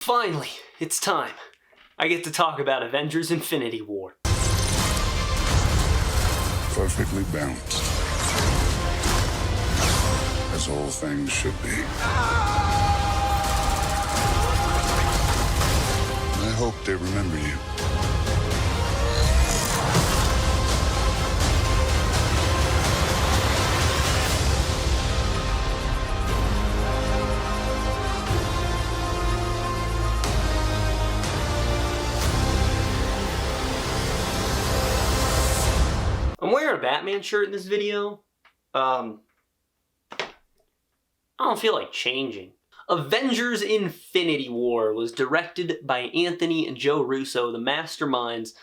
Finally, it's time. I get to talk about Avengers Infinity War. Perfectly balanced. As all things should be. I hope they remember you. I'm wearing a Batman shirt in this video. I don't feel like changing. Avengers Infinity War was directed by Anthony and Joe Russo, the masterminds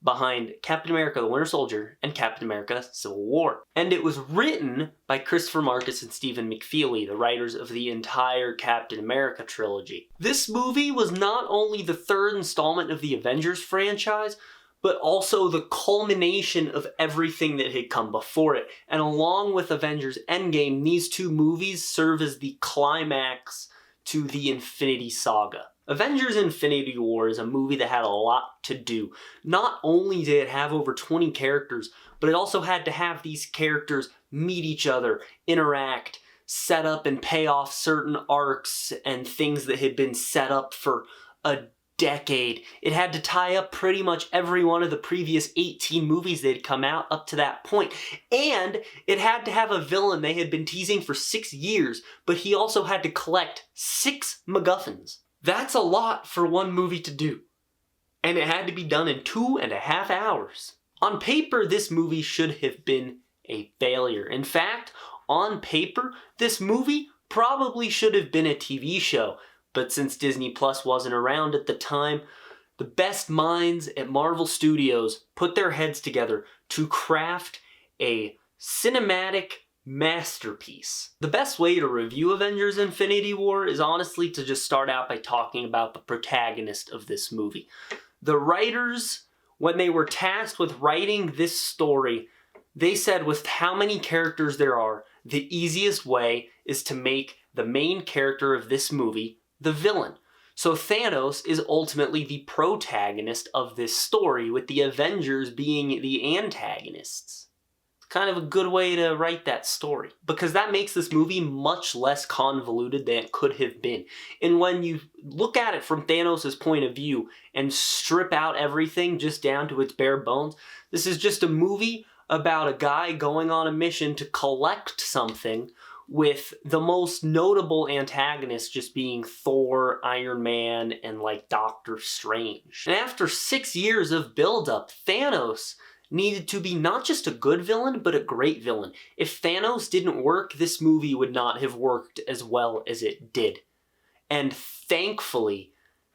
behind Captain America the Winter Soldier and Captain America Civil War. And it was written by Christopher Marcus and Stephen McFeely, the writers of the entire Captain America trilogy. This movie was not only the third installment of the Avengers franchise, but also the culmination of everything that had come before it. And along with Avengers Endgame, these two movies serve as the climax to the Infinity Saga. Avengers Infinity War is a movie that had a lot to do. Not only did it have over 20 characters, but it also had to have these characters meet each other, interact, set up and pay off certain arcs and things that had been set up for a decade. It had to tie up pretty much every one of the previous 18 movies that had come out up to that point. And it had to have a villain they had been teasing for 6 years, but he also had to collect 6 MacGuffins. That's a lot for one movie to do. And it had to be done in 2.5 hours. On paper, this movie should have been a failure. In fact, on paper, this movie probably should have been a TV show. But since Disney Plus wasn't around at the time, the best minds at Marvel Studios put their heads together to craft a cinematic masterpiece. The best way to review Avengers Infinity War is honestly to just start out by talking about the protagonist of this movie. The writers, when they were tasked with writing this story, they said with how many characters there are, the easiest way is to make the main character of this movie the villain. So Thanos is ultimately the protagonist of this story, with the Avengers being the antagonists. It's kind of a good way to write that story, because that makes this movie much less convoluted than it could have been. And when you look at it from Thanos' point of view and strip out everything just down to its bare bones, this is just a movie about a guy going on a mission to collect something, with the most notable antagonists just being Thor, Iron Man, and like Doctor Strange. And after 6 years of buildup, Thanos needed to be not just a good villain, but a great villain. If Thanos didn't work, this movie would not have worked as well as it did. And thankfully,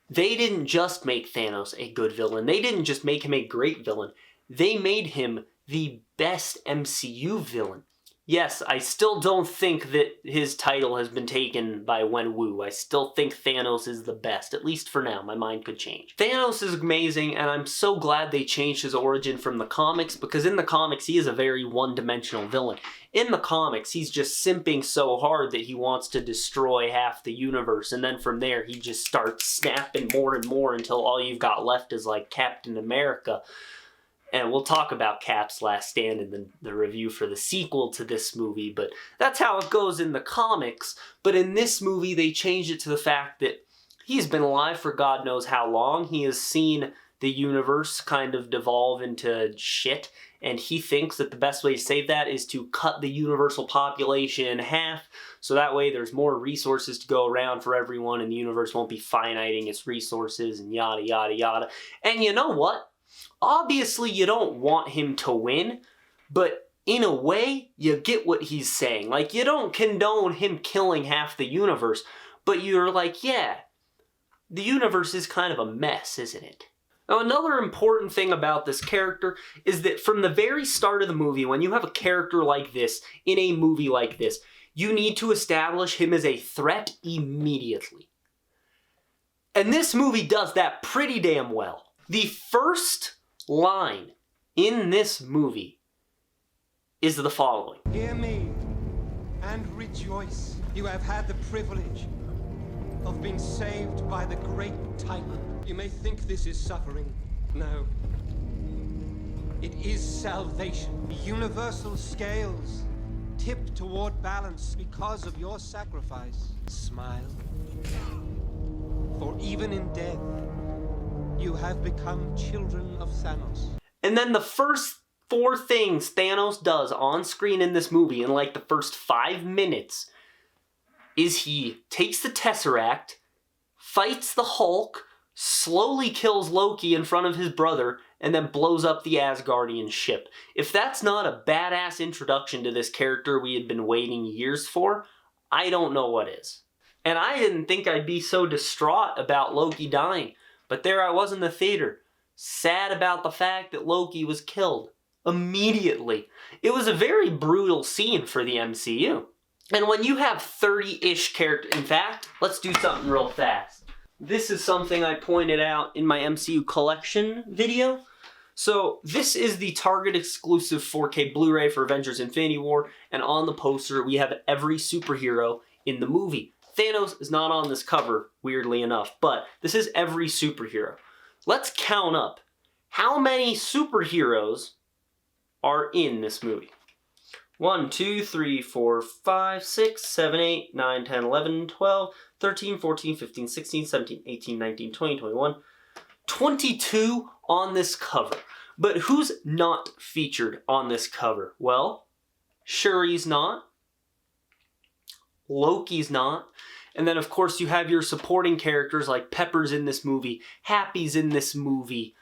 they didn't just make Thanos a good villain. They didn't just make him a great villain. They made him the best MCU villain. Yes, I still don't think that his title has been taken by Wenwu. I still think Thanos is the best, at least for now. My mind could change. Thanos is amazing, and I'm so glad they changed his origin from the comics, because in the comics, he is a very one-dimensional villain. In the comics, he's just simping so hard that he wants to destroy half the universe, and then from there, he just starts snapping more and more until all you've got left is like Captain America. And we'll talk about Cap's last stand in the review for the sequel to this movie, but that's how it goes in the comics. But in this movie, they changed it to the fact that he's been alive for God knows how long. He has seen the universe kind of devolve into shit, and he thinks that the best way to save that is to cut the universal population in half, so that way there's more resources to go around for everyone, and the universe won't be finiting its resources, and yada, yada, yada. And you know what? Obviously, you don't want him to win, but in a way, you get what he's saying. Like, you don't condone him killing half the universe, but you're like, yeah, the universe is kind of a mess, isn't it? Now, another important thing about this character is that from the very start of the movie, when you have a character like this, in a movie like this, you need to establish him as a threat immediately. And this movie does that pretty damn well. The first line in this movie is the following. Hear me and rejoice. You have had the privilege of being saved by the great Titan. You may think this is suffering. No. It is salvation. The universal scales tip toward balance because of your sacrifice. Smile. For even in death, you have become children of Thanos. And then the first 4 things Thanos does on screen in this movie in like the first 5 minutes is he takes the Tesseract, fights the Hulk, slowly kills Loki in front of his brother, and then blows up the Asgardian ship. If that's not a badass introduction to this character we had been waiting years for, I don't know what is. And I didn't think I'd be so distraught about Loki dying, but there I was in the theater, sad about the fact that Loki was killed immediately. It was a very brutal scene for the MCU. And when you have 30-ish characters, in fact, let's do something real fast. This is something I pointed out in my MCU collection video. So this is the Target exclusive 4K Blu-ray for Avengers Infinity War, and on the poster we have every superhero in the movie. Thanos is not on this cover, weirdly enough, but this is every superhero. Let's count up how many superheroes are in this movie. 1, 2, 3, 4, 5, 6, 7, 8, 9, 10, 11, 12, 13, 14, 15, 16, 17, 18, 19, 20, 21, 22 on this cover. But who's not featured on this cover? Well, Shuri's not. Loki's not. And then, of course, you have your supporting characters like Pepper's in this movie, Happy's in this movie,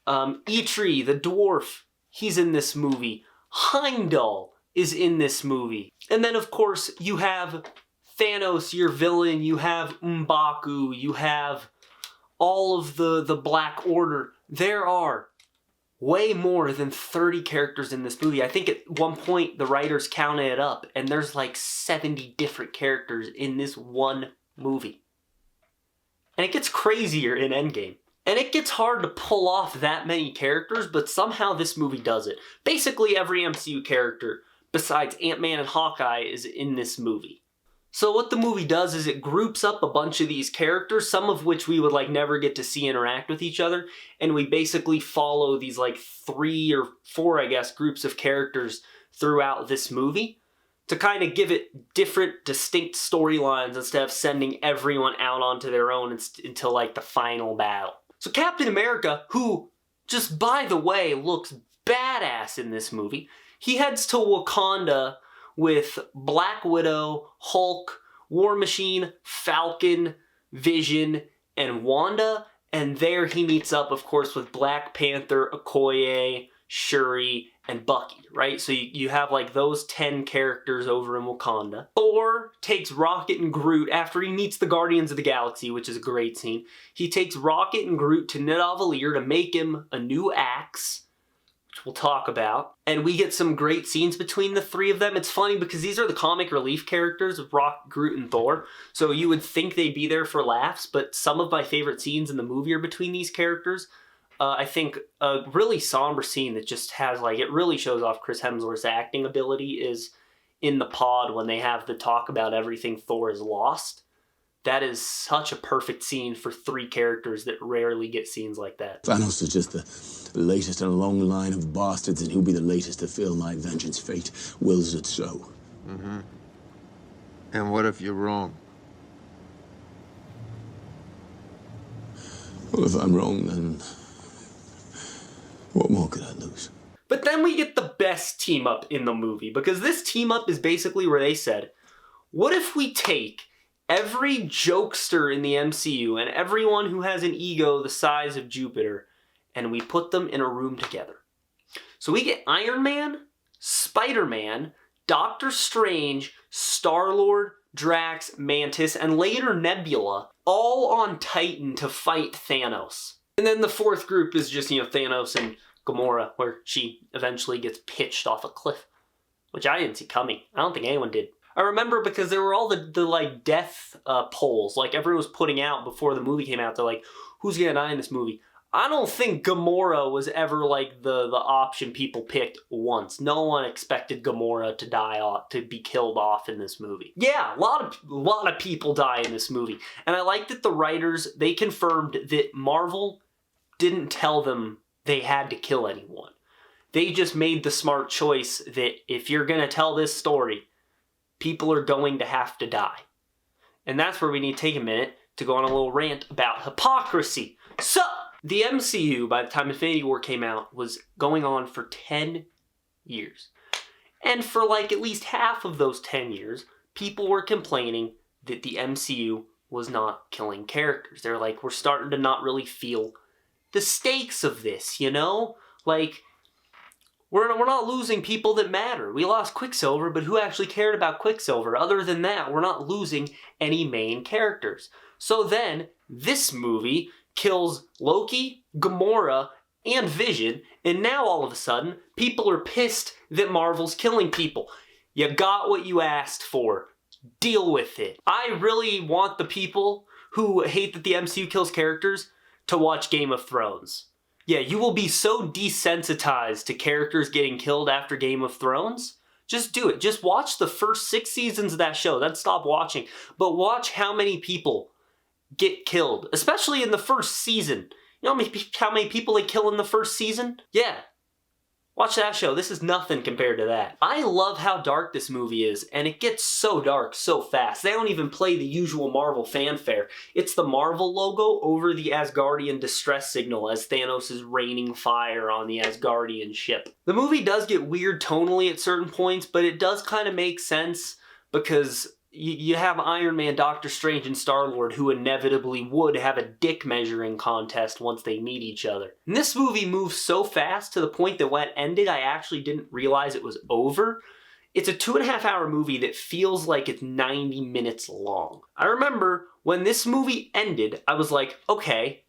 Eitri, the dwarf, he's in this movie, Heimdall is in this movie. And then, of course, you have Thanos, your villain, you have M'Baku, you have all of the Black Order. There are way more than 30 characters in this movie. I think at one point the writers counted it up, and there's like 70 different characters in this one movie. And it gets crazier in Endgame. And it gets hard to pull off that many characters, but somehow this movie does it. Basically every MCU character, besides Ant-Man and Hawkeye, is in this movie. So what the movie does is it groups up a bunch of these characters, some of which we would like never get to see interact with each other, and we basically follow these like 3 or 4, I guess, groups of characters throughout this movie to kind of give it different, distinct storylines instead of sending everyone out onto their own until like the final battle. So Captain America, who, just by the way, looks badass in this movie, he heads to Wakanda with Black Widow, Hulk, War Machine, Falcon, Vision, and Wanda. And there he meets up, of course, with Black Panther, Okoye, Shuri, and Bucky, right? So you have like those 10 characters over in Wakanda. Thor takes Rocket and Groot after he meets the Guardians of the Galaxy, which is a great scene. He takes Rocket and Groot to Nidavellir to make him a new axe, which we'll talk about. And we get some great scenes between the 3 of them. It's funny because these are the comic relief characters of Rocket, Groot, and Thor. So you would think they'd be there for laughs, but some of my favorite scenes in the movie are between these characters. I think a really somber scene that just has like, it really shows off Chris Hemsworth's acting ability is in the pod when they have the talk about everything Thor has lost. That is such a perfect scene for 3 characters that rarely get scenes like that. Thanos is just the latest in a long line of bastards, and he'll be the latest to feel my vengeance. Fate wills it so. Mm-hmm. And what if you're wrong? Well, if I'm wrong, then what more could I lose? But then we get the best team up in the movie, because this team up is basically where they said, what if we take every jokester in the MCU and everyone who has an ego the size of Jupiter, and we put them in a room together? So we get Iron Man, Spider-Man, Doctor Strange, Star-Lord, Drax, Mantis, and later Nebula, all on Titan to fight Thanos. And then the 4th group is just, Thanos and Gamora, where she eventually gets pitched off a cliff, which I didn't see coming. I don't think anyone did. I remember because there were all the like death polls, like everyone was putting out before the movie came out. They're like, who's gonna die in this movie? I don't think Gamora was ever like the option people picked once. No one expected Gamora to die off, to be killed off in this movie. Yeah, a lot of people die in this movie. And I like that the writers, they confirmed that Marvel didn't tell them they had to kill anyone. They just made the smart choice that if you're going to tell this story, people are going to have to die. And that's where we need to take a minute to go on a little rant about hypocrisy. So, the MCU, by the time Infinity War came out, was going on for 10 years. And for like at least half of those 10 years, people were complaining that the MCU was not killing characters. They're like, we're starting to not really feel the stakes of this, you know? Like, we're not losing people that matter. We lost Quicksilver, but who actually cared about Quicksilver? Other than that, we're not losing any main characters. So then, this movie kills Loki, Gamora, and Vision, and now all of a sudden, people are pissed that Marvel's killing people. You got what you asked for. Deal with it. I really want the people who hate that the MCU kills characters to watch Game of Thrones. Yeah, you will be so desensitized to characters getting killed after Game of Thrones. Just do it. Just watch the first 6 seasons of that show, then stop watching. But watch how many people get killed, especially in the first season. You know how many people they kill in the first season? Yeah. Watch that show. This is nothing compared to that. I love how dark this movie is, and it gets so dark so fast. They don't even play the usual Marvel fanfare. It's the Marvel logo over the Asgardian distress signal as Thanos is raining fire on the Asgardian ship. The movie does get weird tonally at certain points, but it does kind of make sense because you have Iron Man, Doctor Strange, and Star-Lord who inevitably would have a dick measuring contest once they meet each other. And this movie moves so fast to the point that when it ended, I actually didn't realize it was over. It's a 2.5 hour movie that feels like it's 90 minutes long. I remember when this movie ended, I was like, okay,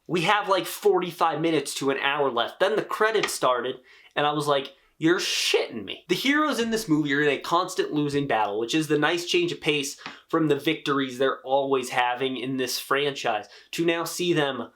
we have like 45 minutes to an hour left. Then the credits started, and I was like, you're shitting me. The heroes in this movie are in a constant losing battle, which is the nice change of pace from the victories they're always having in this franchise. To now see them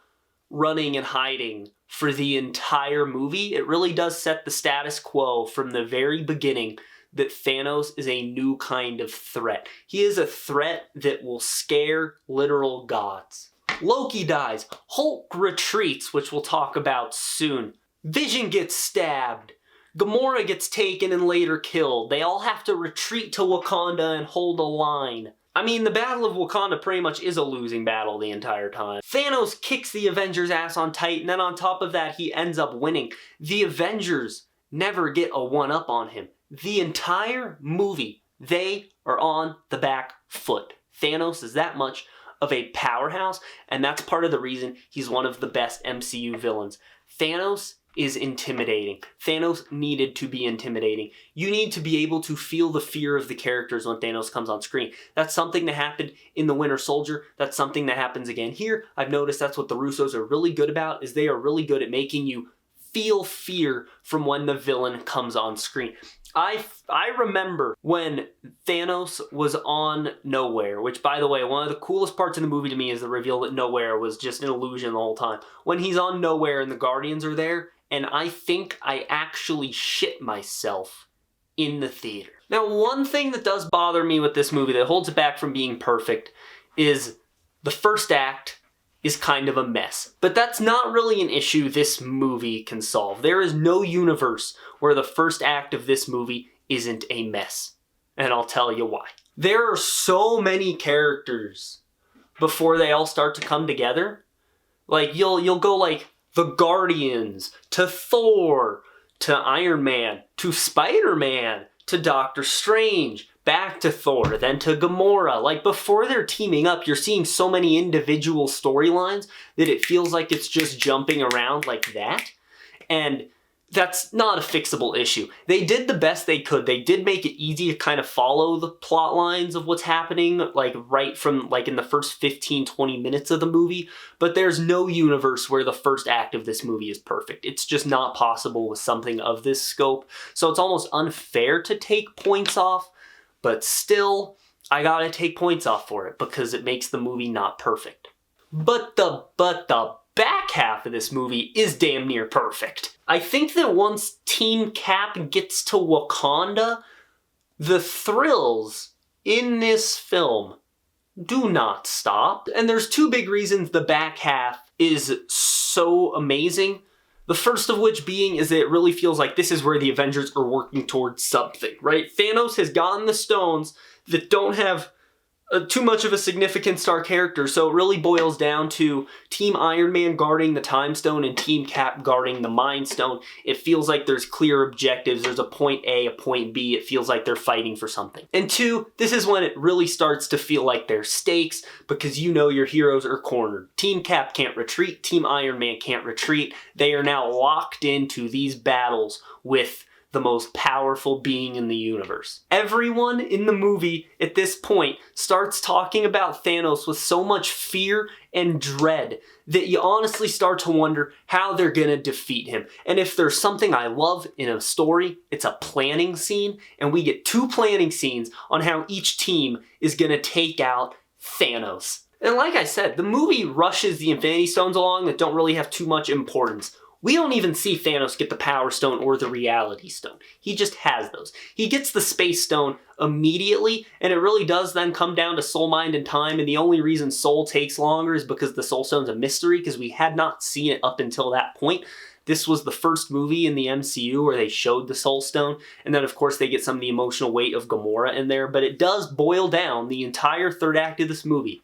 running and hiding for the entire movie, it really does set the status quo from the very beginning that Thanos is a new kind of threat. He is a threat that will scare literal gods. Loki dies. Hulk retreats, which we'll talk about soon. Vision gets stabbed. Gamora gets taken and later killed. They all have to retreat to Wakanda and hold a line. I mean, the Battle of Wakanda pretty much is a losing battle the entire time. Thanos kicks the Avengers' ass on Titan, and then on top of that, he ends up winning. The Avengers never get a one-up on him. The entire movie, they are on the back foot. Thanos is that much of a powerhouse, and that's part of the reason he's one of the best MCU villains. Thanos is intimidating. Thanos needed to be intimidating. You need to be able to feel the fear of the characters when Thanos comes on screen. That's something that happened in The Winter Soldier. That's something that happens again here. I've noticed that's what the Russos are really good about, is they are really good at making you feel fear from when the villain comes on screen. I remember when Thanos was on Nowhere, which, by the way, one of the coolest parts of the movie to me is the reveal that Nowhere was just an illusion the whole time. When he's on Nowhere and the Guardians are there, and I think I actually shit myself in the theater. Now, one thing that does bother me with this movie that holds it back from being perfect is the first act is kind of a mess. But that's not really an issue this movie can solve. There is no universe where the first act of this movie isn't a mess. And I'll tell you why. There are so many characters before they all start to come together. Like, you'll go like the Guardians, to Thor, to Iron Man, to Spider-Man, to Doctor Strange, back to Thor, then to Gamora. Like, before they're teaming up, you're seeing so many individual storylines that it feels like it's just jumping around like that. And that's not a fixable issue. They did the best they could. They did make it easy to kind of follow the plot lines of what's happening, like right from like in the first 15-20 minutes of the movie, but there's no universe where the first act of this movie is perfect. It's just not possible with something of this scope. So it's almost unfair to take points off, but still, I gotta take points off for it because it makes the movie not perfect. But the back half of this movie is damn near perfect. I think that once Team Cap gets to Wakanda, the thrills in this film do not stop. And there's two big reasons the back half is so amazing. The first of which being is that it really feels like this is where the Avengers are working towards something, right? Thanos has gotten the stones that don't have too much of a significant star character, so it really boils down to Team Iron Man guarding the Time Stone and Team Cap guarding the Mind Stone. It feels like there's clear objectives. There's a point A, a point B. It feels like they're fighting for something. And two, this is when it really starts to feel like there's stakes, because you know your heroes are cornered. Team Cap can't retreat. Team Iron Man can't retreat. They are now locked into these battles with the most powerful being in the universe. Everyone in the movie at this point starts talking about Thanos with so much fear and dread that you honestly start to wonder how they're gonna defeat him. And if there's something I love in a story, it's a planning scene, and we get 2 planning scenes on how each team is gonna take out Thanos. And like I said, the movie rushes the Infinity Stones along that don't really have too much importance. We don't even see Thanos get the Power Stone or the Reality Stone. He just has those. He gets the Space Stone immediately, and it really does then come down to Soul, Mind, and Time, and the only reason Soul takes longer is because the Soul Stone's a mystery, because we had not seen it up until that point. This was the first movie in the MCU where they showed the Soul Stone, and then of course they get some of the emotional weight of Gamora in there, but it does boil down, the entire third act of this movie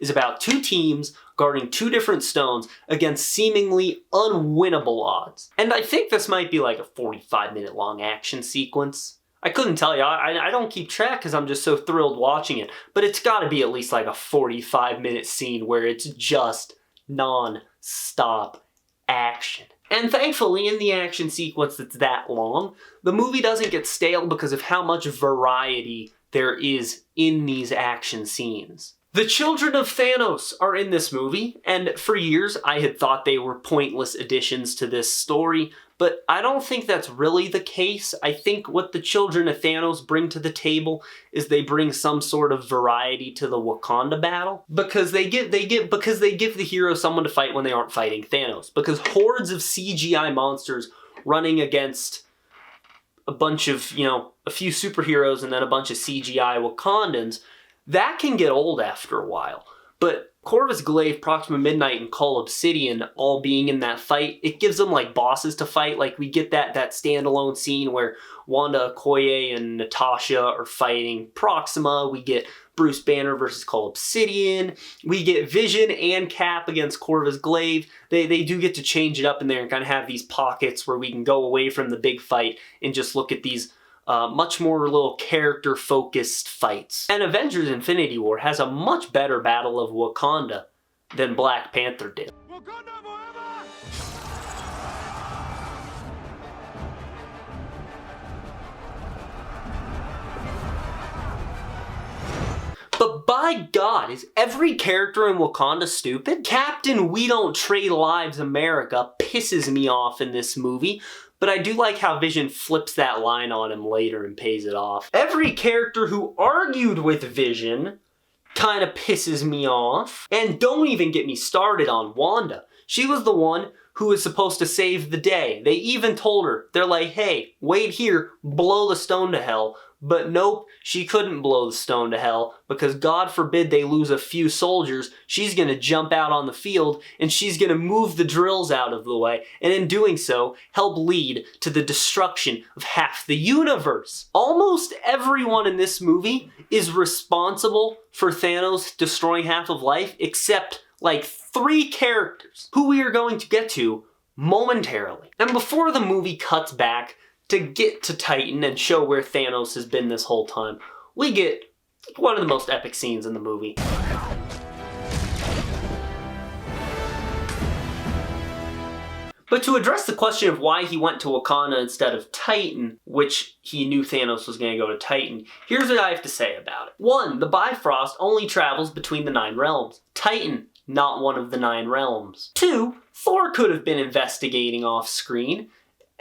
is about 2 teams guarding 2 different stones against seemingly unwinnable odds. And I think this might be like a 45-minute long action sequence. I couldn't tell you, I don't keep track because I'm just so thrilled watching it, but it's gotta be at least like a 45-minute scene where it's just non-stop action. And thankfully, in the action sequence that's that long, the movie doesn't get stale because of how much variety there is in these action scenes. The children of Thanos are in this movie, and for years I had thought they were pointless additions to this story, but I don't think that's really the case. I think what the children of Thanos bring to the table is they bring some sort of variety to the Wakanda battle, because they give the hero someone to fight when they aren't fighting Thanos, because hordes of CGI monsters running against a bunch of, a few superheroes and then a bunch of CGI Wakandans, that can get old after a while. But Corvus Glaive, Proxima Midnight, and Cull Obsidian all being in that fight, it gives them like bosses to fight. Like we get that standalone scene where Wanda, Okoye, and Natasha are fighting Proxima. We get Bruce Banner versus Cull Obsidian. We get Vision and Cap against Corvus Glaive. They do get to change it up in there and kind of have these pockets where we can go away from the big fight and just look at these much more little character-focused fights. And Avengers Infinity War has a much better Battle of Wakanda than Black Panther did. Wakanda forever! But by God, is every character in Wakanda stupid? Captain We Don't Trade Lives America pisses me off in this movie, but I do like how Vision flips that line on him later and pays it off. Every character who argued with Vision kind of pisses me off. And don't even get me started on Wanda. She was the one who was supposed to save the day. They even told her, they're like, hey, wait here, blow the stone to hell. But nope, she couldn't blow the stone to hell because God forbid they lose a few soldiers. She's gonna jump out on the field and she's gonna move the drills out of the way, and in doing so, help lead to the destruction of half the universe. Almost everyone in this movie is responsible for Thanos destroying half of life, except like 3 characters who we are going to get to momentarily. And before the movie cuts back to get to Titan and show where Thanos has been this whole time, we get one of the most epic scenes in the movie. But to address the question of why he went to Wakanda instead of Titan, which he knew Thanos was going to go to Titan, here's what I have to say about it. 1, the Bifrost only travels between the 9 realms. Titan, not one of the 9 realms. 2, Thor could have been investigating off screen,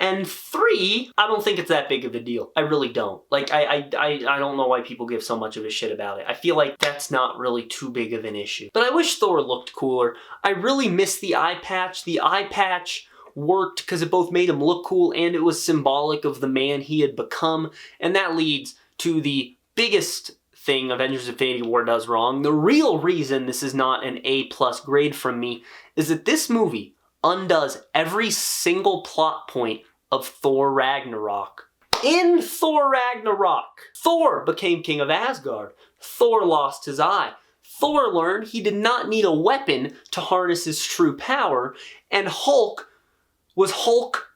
And 3, I don't think it's that big of a deal. I really don't. Like, I don't know why people give so much of a shit about it. I feel like that's not really too big of an issue. But I wish Thor looked cooler. I really miss the eye patch. The eye patch worked because it both made him look cool and it was symbolic of the man he had become. And that leads to the biggest thing Avengers Infinity War does wrong. The real reason this is not an A+ grade from me is that this movie undoes every single plot point of Thor Ragnarok. In Thor Ragnarok, Thor became king of Asgard. Thor lost his eye. Thor learned he did not need a weapon to harness his true power, and Hulk was Hulk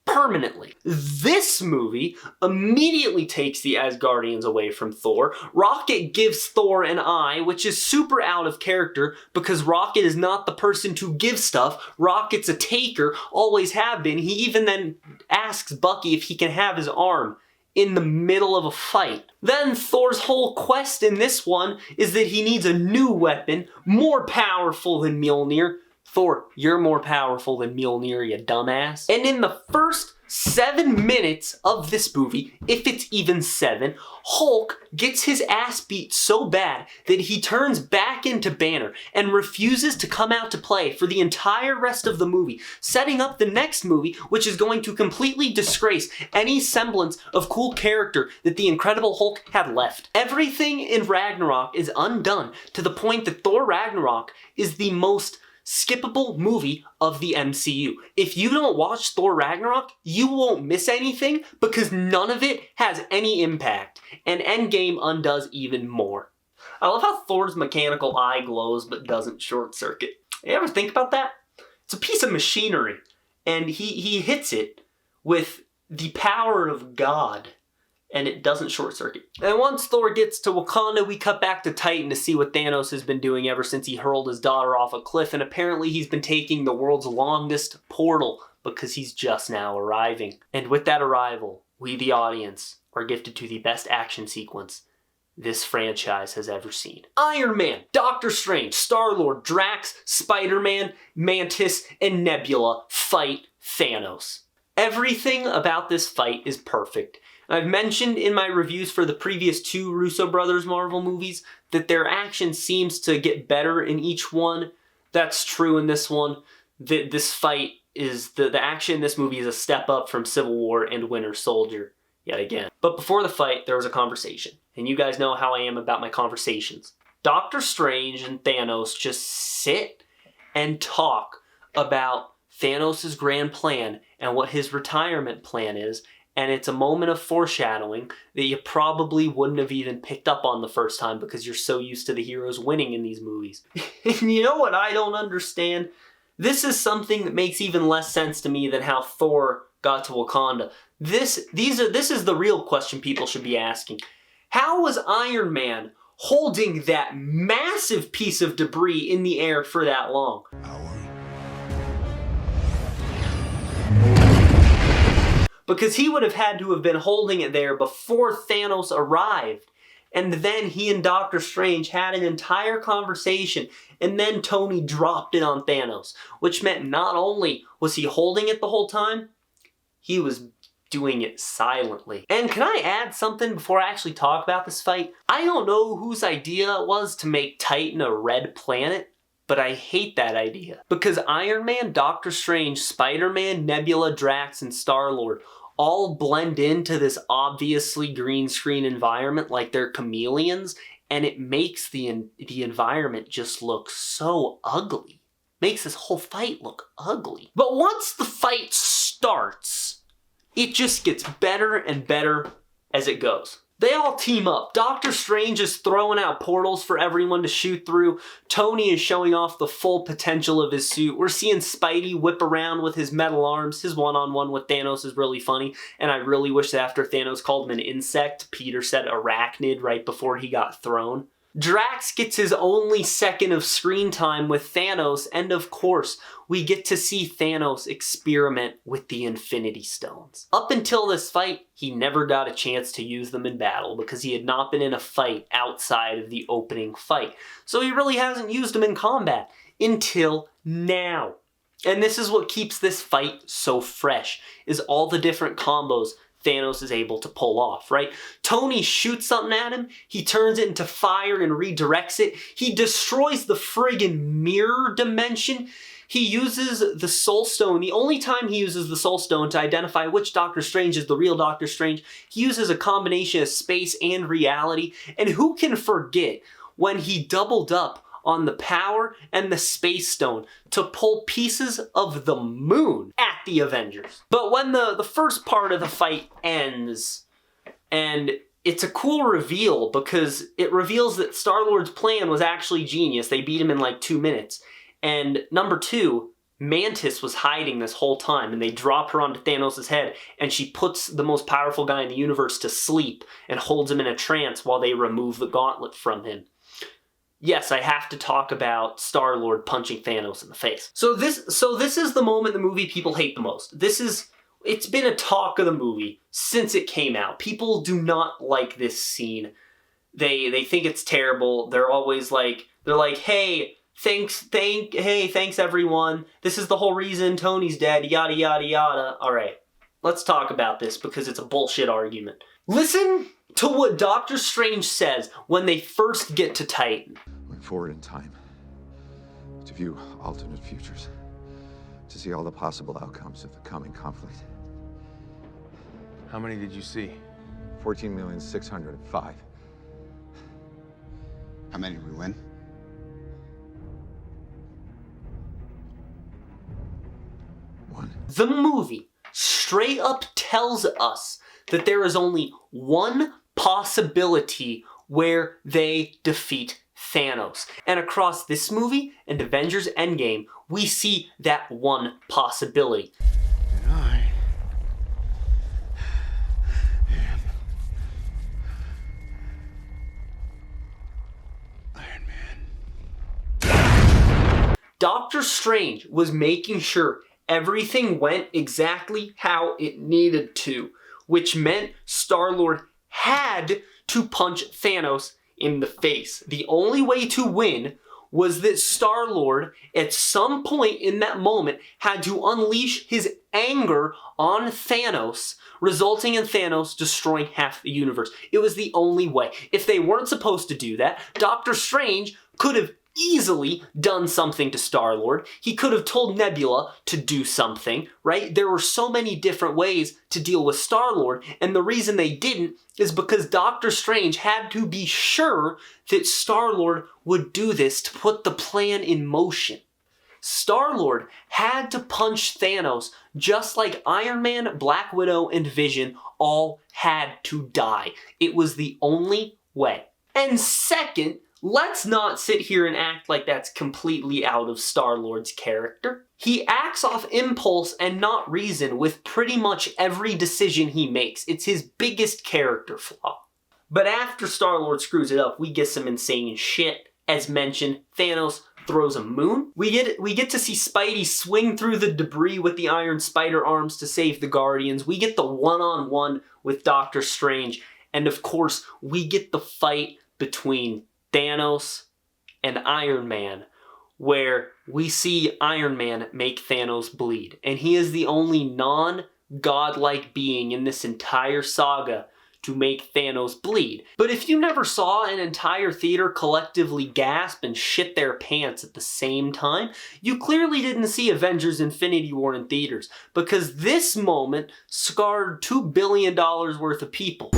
permanently. This movie immediately takes the Asgardians away from Thor. Rocket gives Thor an eye, which is super out of character because Rocket is not the person to give stuff. Rocket's a taker, always have been. He even then asks Bucky if he can have his arm in the middle of a fight. Then Thor's whole quest in this one is that he needs a new weapon, more powerful than Mjolnir. Thor, you're more powerful than Mjolnir, you dumbass. And in the first 7 minutes of this movie, if it's even 7, Hulk gets his ass beat so bad that he turns back into Banner and refuses to come out to play for the entire rest of the movie, setting up the next movie, which is going to completely disgrace any semblance of cool character that the Incredible Hulk had left. Everything in Ragnarok is undone to the point that Thor Ragnarok is the most skippable movie of the MCU. If you don't watch Thor Ragnarok, you won't miss anything because none of it has any impact. And Endgame undoes even more. I love how Thor's mechanical eye glows but doesn't short circuit. You ever think about that? It's a piece of machinery, and he hits it with the power of God, and it doesn't short circuit. And once Thor gets to Wakanda, we cut back to Titan to see what Thanos has been doing ever since he hurled his daughter off a cliff, and apparently he's been taking the world's longest portal because he's just now arriving. And with that arrival, we the audience are gifted to the best action sequence this franchise has ever seen. Iron Man, Doctor Strange, Star-Lord, Drax, Spider-Man, Mantis, and Nebula fight Thanos. Everything about this fight is perfect. I've mentioned in my reviews for the previous 2 Russo brothers Marvel movies that their action seems to get better in each one. That's true in this one. This fight is, the action in this movie is a step up from Civil War and Winter Soldier yet again. But before the fight, there was a conversation. And you guys know how I am about my conversations. Doctor Strange and Thanos just sit and talk about Thanos' grand plan and what his retirement plan is. And it's a moment of foreshadowing that you probably wouldn't have even picked up on the first time because you're so used to the heroes winning in these movies. And you know what I don't understand? This is something that makes even less sense to me than how Thor got to Wakanda. This is the real question people should be asking. How was Iron Man holding that massive piece of debris in the air for that long? Because he would have had to have been holding it there before Thanos arrived. And then he and Doctor Strange had an entire conversation, and then Tony dropped it on Thanos. Which meant not only was he holding it the whole time, he was doing it silently. And can I add something before I actually talk about this fight? I don't know whose idea it was to make Titan a red planet, but I hate that idea. Because Iron Man, Doctor Strange, Spider-Man, Nebula, Drax, and Star-Lord all blend into this obviously green screen environment like they're chameleons, and it makes the environment just look so ugly. Makes this whole fight look ugly. But once the fight starts, it just gets better and better as it goes. They all team up. Doctor Strange is throwing out portals for everyone to shoot through. Tony is showing off the full potential of his suit. We're seeing Spidey whip around with his metal arms. His one-on-one with Thanos is really funny. And I really wish that after Thanos called him an insect, Peter said arachnid right before he got thrown. Drax gets his only second of screen time with Thanos, and of course, we get to see Thanos experiment with the Infinity Stones. Up until this fight, he never got a chance to use them in battle because he had not been in a fight outside of the opening fight. So he really hasn't used them in combat until now. And this is what keeps this fight so fresh, is all the different combos Thanos is able to pull off, right? Tony shoots something at him, he turns it into fire and redirects it, he destroys the friggin' mirror dimension, he uses the Soul Stone, the only time he uses the Soul Stone to identify which Doctor Strange is the real Doctor Strange, he uses a combination of space and reality, and who can forget when he doubled up on the power and the Space Stone to pull pieces of the moon at the Avengers. But when the first part of the fight ends, and it's a cool reveal because it reveals that Star-Lord's plan was actually genius. They beat him in like 2 minutes. And number 2, Mantis was hiding this whole time, and they drop her onto Thanos' head, and she puts the most powerful guy in the universe to sleep and holds him in a trance while they remove the gauntlet from him. Yes, I have to talk about Star-Lord punching Thanos in the face. So this is the moment the movie people hate the most. It's been a talk of the movie since it came out. People do not like this scene. They think it's terrible. They're always like, hey, thanks everyone. This is the whole reason Tony's dead, yada yada yada. Alright, let's talk about this because it's a bullshit argument. Listen to what Doctor Strange says when they first get to Titan. Went forward in time to view alternate futures, to see all the possible outcomes of the coming conflict. How many did you see? 14,605,000. How many did we win? One. The movie straight up tells us that there is only one possibility where they defeat Thanos. And across this movie and Avengers Endgame, we see that one possibility. And I am Iron Man. Doctor Strange was making sure everything went exactly how it needed to, which meant Star-Lord had to punch Thanos in the face. The only way to win was that Star-Lord, at some point in that moment, had to unleash his anger on Thanos, resulting in Thanos destroying half the universe. It was the only way. If they weren't supposed to do that, Doctor Strange could have easily done something to Star-Lord. He could have told Nebula to do something, right? There were so many different ways to deal with Star-Lord, and the reason they didn't is because Doctor Strange had to be sure that Star-Lord would do this to put the plan in motion. Star-Lord had to punch Thanos just like Iron Man, Black Widow, and Vision all had to die. It was the only way. And second, let's not sit here and act like that's completely out of Star-Lord's character. He acts off impulse and not reason with pretty much every decision he makes. It's his biggest character flaw. But after Star-Lord screws it up, we get some insane shit. As mentioned, Thanos throws a moon. We get to see Spidey swing through the debris with the Iron Spider arms to save the Guardians. We get the one-on-one with Doctor Strange. And of course, we get the fight between Thanos and Iron Man, where we see Iron Man make Thanos bleed. And he is the only non-godlike being in this entire saga to make Thanos bleed. But if you never saw an entire theater collectively gasp and shit their pants at the same time, you clearly didn't see Avengers Infinity War in theaters, because this moment scarred $2 billion worth of people.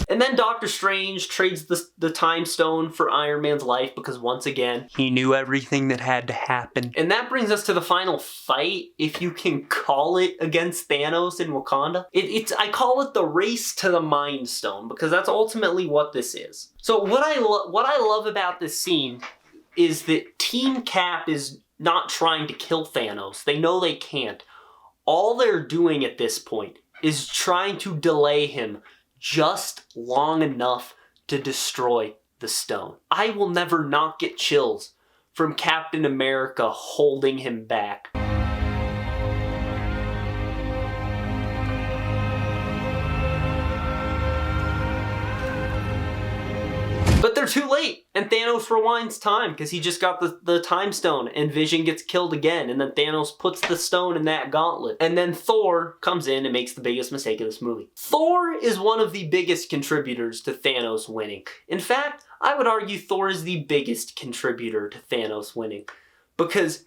And then Doctor Strange trades the Time Stone for Iron Man's life because, once again, he knew everything that had to happen. And that brings us to the final fight, if you can call it, against Thanos in Wakanda. I call it the race to the Mind Stone, because that's ultimately what this is. So what I love about this scene is that Team Cap is not trying to kill Thanos. They know they can't. All they're doing at this point is trying to delay him just long enough to destroy the stone. I will never not get chills from Captain America holding him back. But they're too late, and Thanos rewinds time because he just got the time stone, and Vision gets killed again, and then Thanos puts the stone in that gauntlet. And then Thor comes in and makes the biggest mistake of this movie. Thor is one of the biggest contributors to Thanos winning. In fact, I would argue Thor is the biggest contributor to Thanos winning, because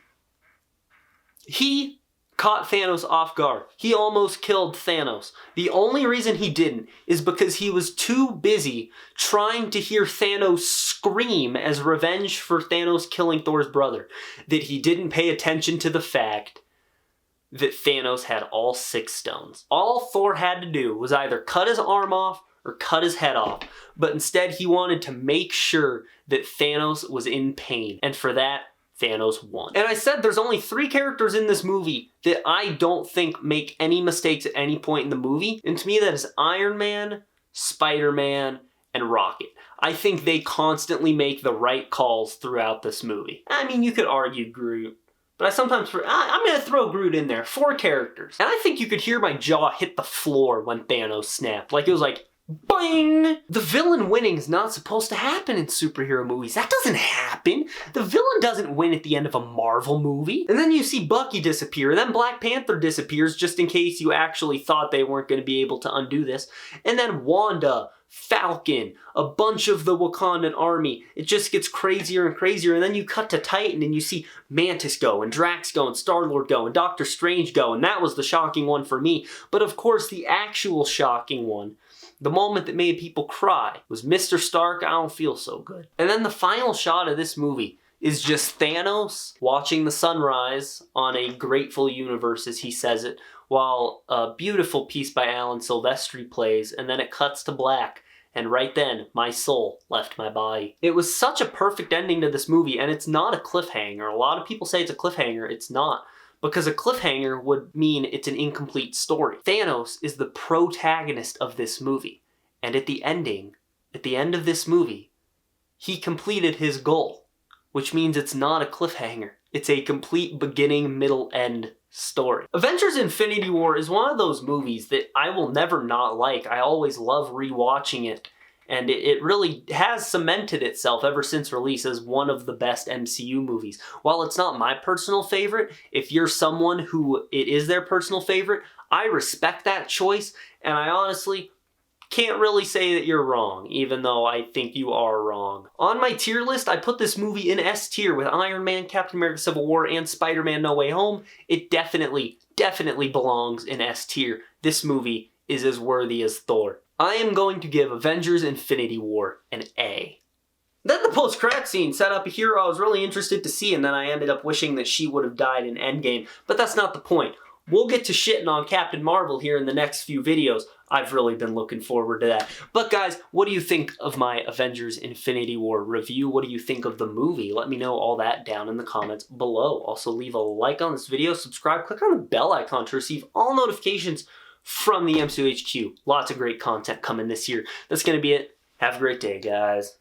he caught Thanos off guard. He almost killed Thanos. The only reason he didn't is because he was too busy trying to hear Thanos scream as revenge for Thanos killing Thor's brother that he didn't pay attention to the fact that Thanos had all 6 stones. All Thor had to do was either cut his arm off or cut his head off, but instead he wanted to make sure that Thanos was in pain, and for that, Thanos won. And I said there's only 3 characters in this movie that I don't think make any mistakes at any point in the movie. And to me that is Iron Man, Spider-Man, and Rocket. I think they constantly make the right calls throughout this movie. I mean, you could argue Groot, but I'm going to throw Groot in there. 4 characters. And I think you could hear my jaw hit the floor when Thanos snapped. Like, it was like, boing! The villain winning is not supposed to happen in superhero movies. That doesn't happen. The villain doesn't win at the end of a Marvel movie. And then you see Bucky disappear, then Black Panther disappears just in case you actually thought they weren't going to be able to undo this. And then Wanda, Falcon, a bunch of the Wakandan army. It just gets crazier and crazier, and then you cut to Titan and you see Mantis go, and Drax go, and Star-Lord go, and Doctor Strange go, and that was the shocking one for me. But of course, the actual shocking one, the moment that made people cry, was Mr. Stark, I don't feel so good. And then the final shot of this movie is just Thanos watching the sunrise on a grateful universe, as he says it, while a beautiful piece by Alan Silvestri plays, and then it cuts to black. And right then, my soul left my body. It was such a perfect ending to this movie, and it's not a cliffhanger. A lot of people say it's a cliffhanger. It's not. Because a cliffhanger would mean it's an incomplete story. Thanos is the protagonist of this movie. And at the end of this movie, he completed his goal. Which means it's not a cliffhanger. It's a complete beginning, middle, end story. Avengers Infinity War is one of those movies that I will never not like. I always love rewatching it. And it really has cemented itself ever since release as one of the best MCU movies. While it's not my personal favorite, if you're someone who it is their personal favorite, I respect that choice, and I honestly can't really say that you're wrong, even though I think you are wrong. On my tier list, I put this movie in S tier with Iron Man, Captain America Civil War, and Spider-Man No Way Home. It definitely belongs in S tier. This movie is as worthy as Thor. I am going to give Avengers Infinity War an A. Then the post-credit scene set up a hero I was really interested to see, and then I ended up wishing that she would have died in Endgame, but that's not the point. We'll get to shitting on Captain Marvel here in the next few videos. I've really been looking forward to that. But guys, what do you think of my Avengers Infinity War review? What do you think of the movie? Let me know all that down in the comments below. Also leave a like on this video, subscribe, click on the bell icon to receive all notifications from the MCU HQ. Lots of great content coming this year. That's going to be it. Have a great day, guys.